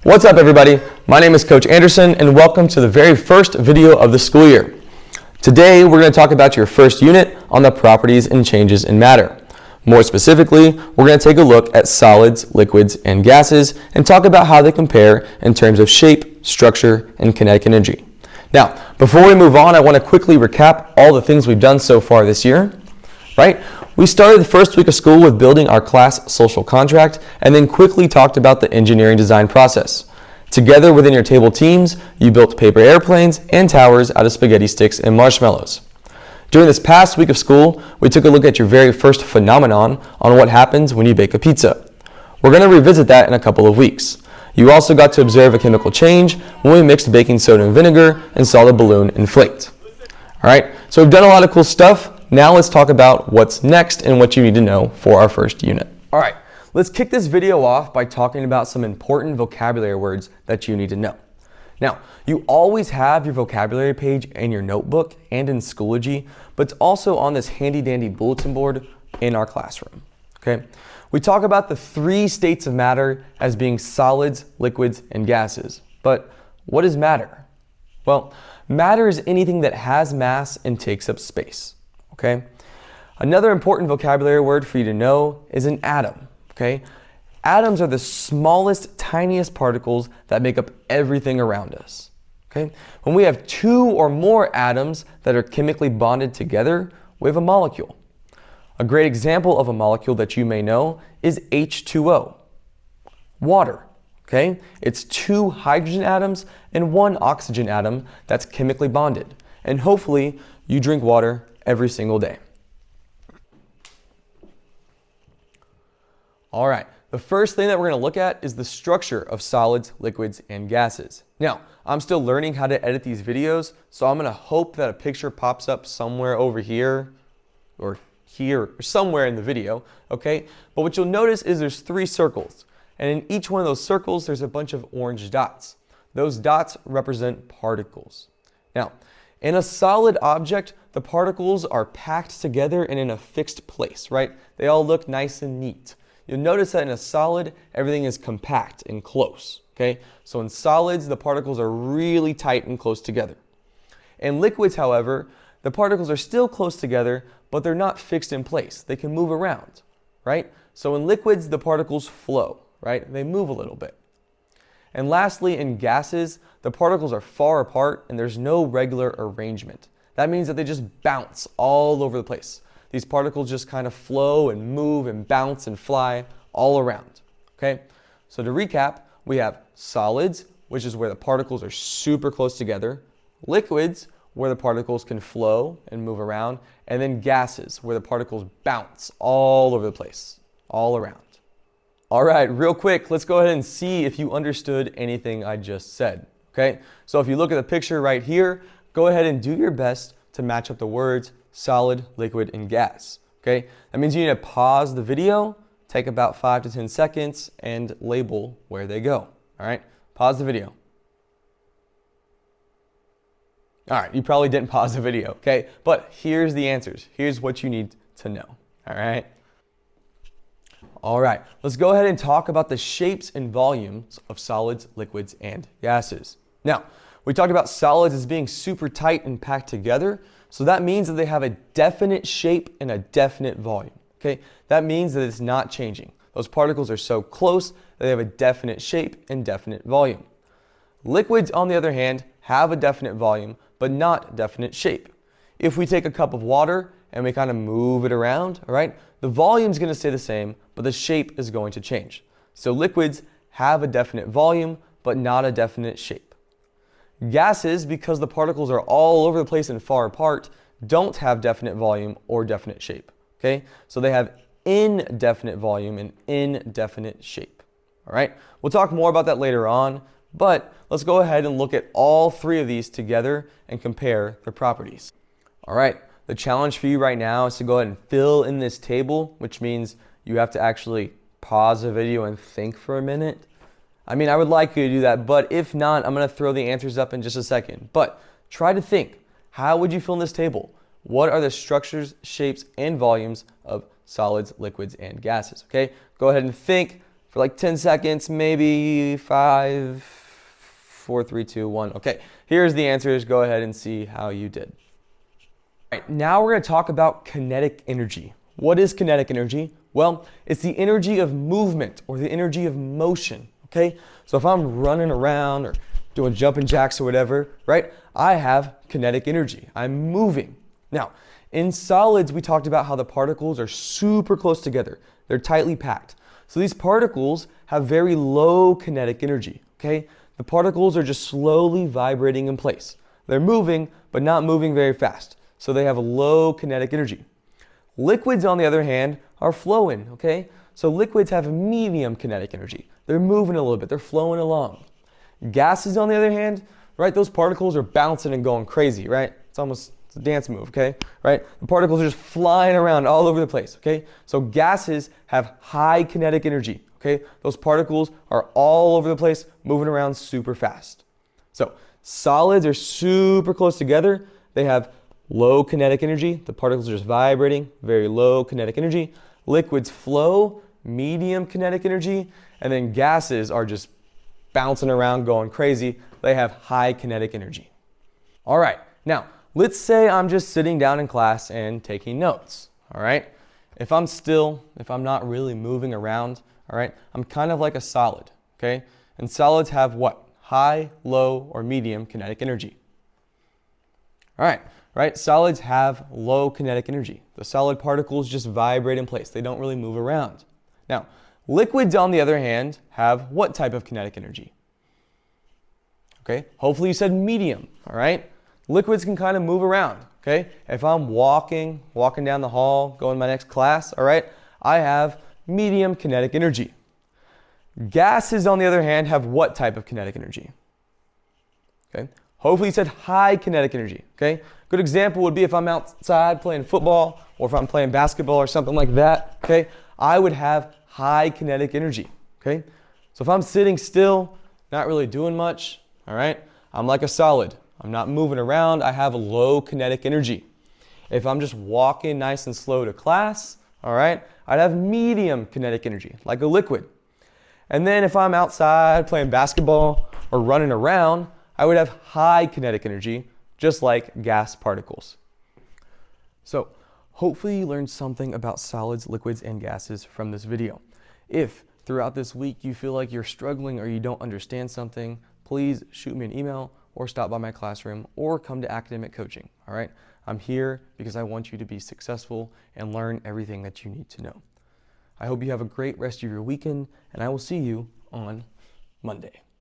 What's up, everybody? My name is Coach Anderson, and welcome to the very first video of the school year. Today, we're going to talk about your first unit on the properties and changes in matter. More specifically, we're going to take a look at solids, liquids, and gases and talk about how they compare in terms of shape, structure, and kinetic energy. Now, before we move on, I want to quickly recap all the things we've done so far this year. Right? We started the first week of school with building our class social contract and then quickly talked about the engineering design process. Together within your table teams, you built paper airplanes and towers out of spaghetti sticks and marshmallows. During this past week of school, we took a look at your very first phenomenon on what happens when you bake a pizza. We're going to revisit that in a couple of weeks. You also got to observe a chemical change when we mixed baking soda and vinegar and saw the balloon inflate. All right, so we've done a lot of cool stuff. Now let's talk about what's next and what you need to know for our first unit. All right, let's kick this video off by talking about some important vocabulary words that you need to know. Now, you always have your vocabulary page in your notebook and in Schoology, but it's also on this handy dandy bulletin board in our classroom. Okay? We talk about the three states of matter as being solids, liquids, and gases. But what is matter? Well, matter is anything that has mass and takes up space. Okay? Another important vocabulary word for you to know is an atom. Okay? Atoms are the smallest, tiniest particles that make up everything around us. Okay? When we have two or more atoms that are chemically bonded together, we have a molecule. A great example of a molecule that you may know is H2O, water. Okay? It's two hydrogen atoms and one oxygen atom that's chemically bonded. And hopefully you drink water every single day. All right, the first thing that we're going to look at is the structure of solids, liquids, and gases. Now, I'm still learning how to edit these videos, so I'm going to hope that a picture pops up somewhere over here or somewhere in the video, okay? But what you'll notice is there's three circles, and in each one of those circles, there's a bunch of orange dots. Those dots represent particles. Now, in a solid object, the particles are packed together and in a fixed place, right? They all look nice and neat. You'll notice that in a solid, everything is compact and close, okay? So in solids, the particles are really tight and close together. In liquids, however, the particles are still close together, but they're not fixed in place. They can move around, right? So in liquids, the particles flow, right? They move a little bit. And lastly, in gases, the particles are far apart and there's no regular arrangement. That means that they just bounce all over the place. These particles just kind of flow and move and bounce and fly all around. Okay? So to recap, we have solids, which is where the particles are super close together, liquids, where the particles can flow and move around, and then gases, where the particles bounce all over the place, all around. All right, real quick, let's go ahead and see if you understood anything I just said. Okay? So if you look at the picture right here, go ahead and do your best to match up the words solid, liquid, and gas. Okay? That means you need to pause the video, take about 5 to 10 seconds, and label where they go. All right? Pause the video. All right, you probably didn't pause the video, okay? But here's the answers. Here's what you need to know. All right? All right, let's go ahead and talk about the shapes and volumes of solids, liquids, and gases. Now, we talked about solids as being super tight and packed together, so that means that they have a definite shape and a definite volume, okay? That means that it's not changing. Those particles are so close that they have a definite shape and definite volume. Liquids, on the other hand, have a definite volume, but not definite shape. If we take a cup of water and we kind of move it around, all right, the volume is going to stay the same, but the shape is going to change. So liquids have a definite volume, but not a definite shape. Gases, because the particles are all over the place and far apart, don't have definite volume or definite shape. Okay? So they have indefinite volume and indefinite shape. All right? We'll talk more about that later on, but let's go ahead and look at all three of these together and compare their properties. All right. The challenge for you right now is to go ahead and fill in this table, which means you have to actually pause the video and think for a minute. I mean, I would like you to do that, but if not, I'm going to throw the answers up in just a second. But try to think, how would you fill in this table? What are the structures, shapes, and volumes of solids, liquids, and gases? Okay, go ahead and think for like 10 seconds, maybe 5, 4, 3, 2, 1. Okay, here's the answers. Go ahead and see how you did. All right, now we're going to talk about kinetic energy. What is kinetic energy? Well, it's the energy of movement or the energy of motion, okay? So if I'm running around or doing jumping jacks or whatever, right, I have kinetic energy. I'm moving. Now, in solids, we talked about how the particles are super close together. They're tightly packed. So these particles have very low kinetic energy, okay? The particles are just slowly vibrating in place. They're moving, but not moving very fast. So they have a low kinetic energy. Liquids, on the other hand, are flowing, okay? So liquids have medium kinetic energy. They're moving a little bit. They're flowing along. Gases, on the other hand, right, those particles are bouncing and going crazy, right? It's a dance move, okay? Right? The particles are just flying around all over the place, okay? So gases have high kinetic energy, okay? Those particles are all over the place, moving around super fast. So solids are super close together. They have low kinetic energy. The particles are just vibrating, very low kinetic energy. Liquids flow, medium kinetic energy. And then gases are just bouncing around, going crazy. They have high kinetic energy. All right, now let's say I'm just sitting down in class and taking notes, all right? If I'm not really moving around, all right, I'm kind of like a solid, okay? And solids have what? High, low, or medium kinetic energy. All right, solids have low kinetic energy. The solid particles just vibrate in place. They don't really move around. Now, liquids, on the other hand, have what type of kinetic energy? Okay, hopefully you said medium, all right? Liquids can kind of move around, okay? If I'm walking down the hall, going to my next class, all right, I have medium kinetic energy. Gases, on the other hand, have what type of kinetic energy? Okay, hopefully you said high kinetic energy, okay? Good example would be if I'm outside playing football or if I'm playing basketball or something like that, okay? I would have high kinetic energy, okay? So if I'm sitting still, not really doing much, all right, I'm like a solid. I'm not moving around. I have a low kinetic energy. If I'm just walking nice and slow to class, all right, I'd have medium kinetic energy, like a liquid. And then if I'm outside playing basketball or running around, I would have high kinetic energy, just like gas particles. So hopefully you learned something about solids, liquids, and gases from this video. If throughout this week you feel like you're struggling or you don't understand something, please shoot me an email or stop by my classroom or come to academic coaching, all right? I'm here because I want you to be successful and learn everything that you need to know. I hope you have a great rest of your weekend, and I will see you on Monday.